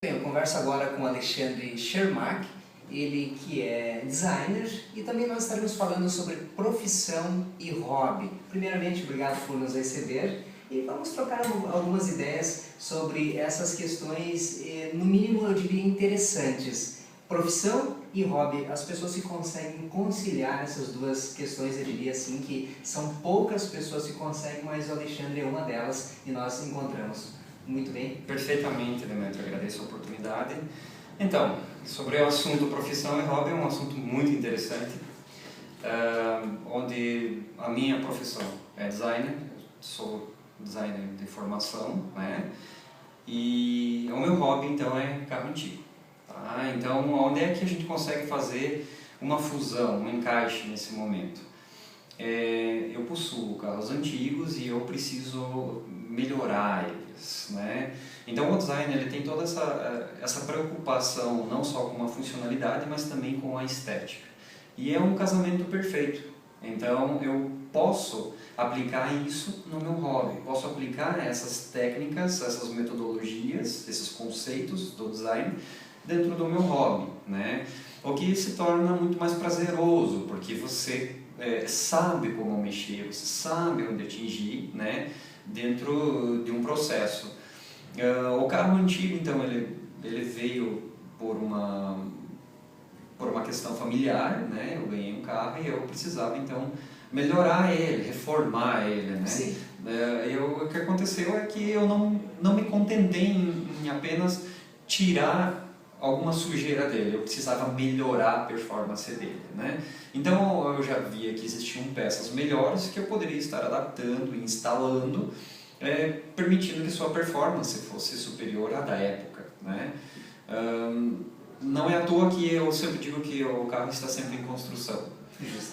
Eu converso agora com Alexandre Schermack, ele que é designer, e também nós estaremos falando sobre profissão e hobby. Primeiramente, obrigado por nos receber e vamos trocar algumas ideias sobre essas questões, no mínimo eu diria interessantes. Profissão e hobby, as pessoas se conseguem conciliar essas duas questões, eu diria assim que são poucas pessoas que conseguem, mas o Alexandre é uma delas e nós encontramos. Muito bem? Perfeitamente, Demetrio, agradeço a oportunidade. Então, sobre o assunto profissão e hobby, é um assunto muito interessante, onde a minha profissão é designer, sou designer de formação, né? E o meu hobby, então, é carro antigo. Tá? Então, onde é que a gente consegue fazer uma fusão, um encaixe nesse momento? Eu possuo carros antigos e eu preciso melhorar eles, né? Então o design ele tem toda essa preocupação não só com a funcionalidade, mas também com a estética. E é um casamento perfeito. Então eu posso aplicar isso no meu hobby, posso aplicar essas técnicas, essas metodologias, esses conceitos do design dentro do meu hobby, né? O que se torna muito mais prazeroso, porque você sabe como mexer, você sabe onde atingir, né, dentro de um processo. O carro antigo, então, ele veio por uma questão familiar, né? Eu ganhei um carro e eu precisava, então, melhorar ele, reformar ele, né? Sim. O que aconteceu é que eu não me contentei em apenas tirar alguma sujeira dele, eu precisava melhorar a performance dele, né? Então eu já via que existiam peças melhores que eu poderia estar adaptando e instalando, permitindo que sua performance fosse superior à da época, né? Não é à toa que eu sempre digo que o carro está sempre em construção,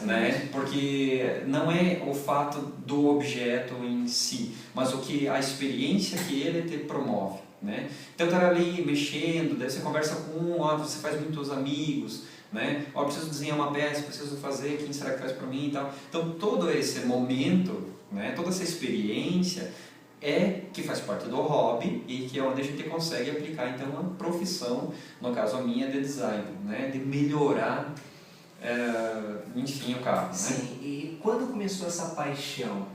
né? Porque não é o fato do objeto em si, mas a experiência que ele te promove. Né? Então estar ali mexendo, daí você conversa com você faz muitos amigos, né? Preciso desenhar uma peça, preciso fazer, quem será que faz para mim e tal. Então todo esse momento, né? Toda essa experiência que faz parte do hobby e que é onde a gente consegue aplicar então uma profissão, no caso a minha de design, né? De melhorar, enfim, o carro. Sim, né? e quando começou essa paixão?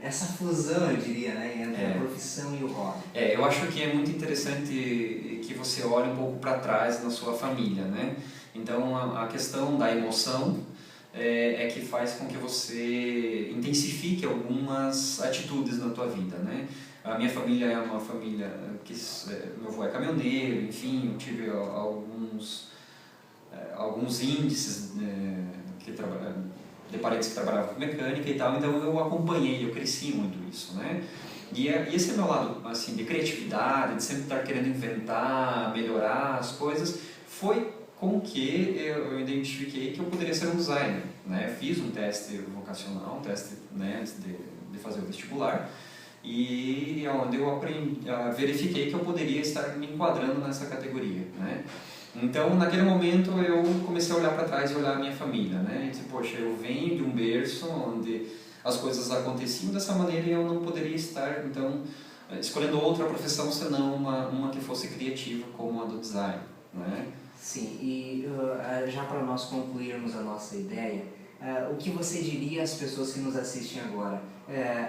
Essa fusão, eu diria, né, entre a profissão e o hobby. Eu acho que é muito interessante que você olhe um pouco para trás na sua família, né? Então a questão da emoção que faz com que você intensifique algumas atitudes na tua vida, né? A minha família é uma família que meu avô é caminhoneiro, enfim, eu tive alguns índices de parentes que trabalhavam com mecânica e tal, então eu acompanhei, eu cresci muito isso, né? E esse é meu lado, assim, de criatividade, de sempre estar querendo inventar, melhorar as coisas, foi com que eu identifiquei que eu poderia ser um designer, né? Fiz um teste vocacional, um teste, né, antes de fazer o vestibular, e onde eu verifiquei que eu poderia estar me enquadrando nessa categoria, né? Então, naquele momento, eu comecei a olhar para trás e olhar a minha família, né? E disse, poxa, eu venho de um berço onde as coisas aconteciam dessa maneira e eu não poderia estar, então, escolhendo outra profissão senão uma que fosse criativa como a do design, né? Sim, e já para nós concluirmos a nossa ideia, o que você diria às pessoas que nos assistem agora?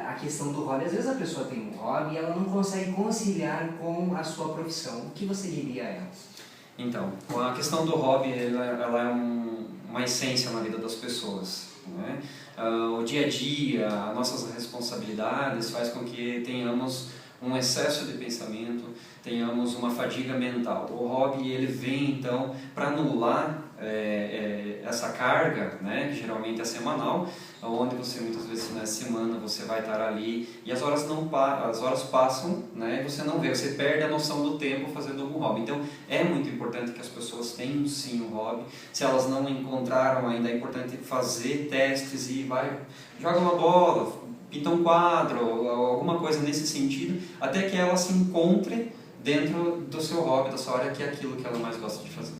A questão do hobby, às vezes a pessoa tem um hobby e ela não consegue conciliar com a sua profissão. O que você diria a elas? Então, a questão do hobby ela é uma essência na vida das pessoas, né? O dia a dia, as nossas responsabilidades faz com que tenhamos um excesso de pensamento, tenhamos uma fadiga mental. O hobby ele vem então para anular essa carga, né, que geralmente é semanal, onde você muitas vezes na semana você vai estar ali e as horas passam, né, e você não vê, você perde a noção do tempo fazendo algum hobby. Então é muito importante que as pessoas tenham sim um hobby. Se elas não encontraram ainda, é importante fazer testes e joga uma bola, pinta um quadro, alguma coisa nesse sentido, até que ela se encontre dentro do seu hobby, da sua área, que é aquilo que ela mais gosta de fazer.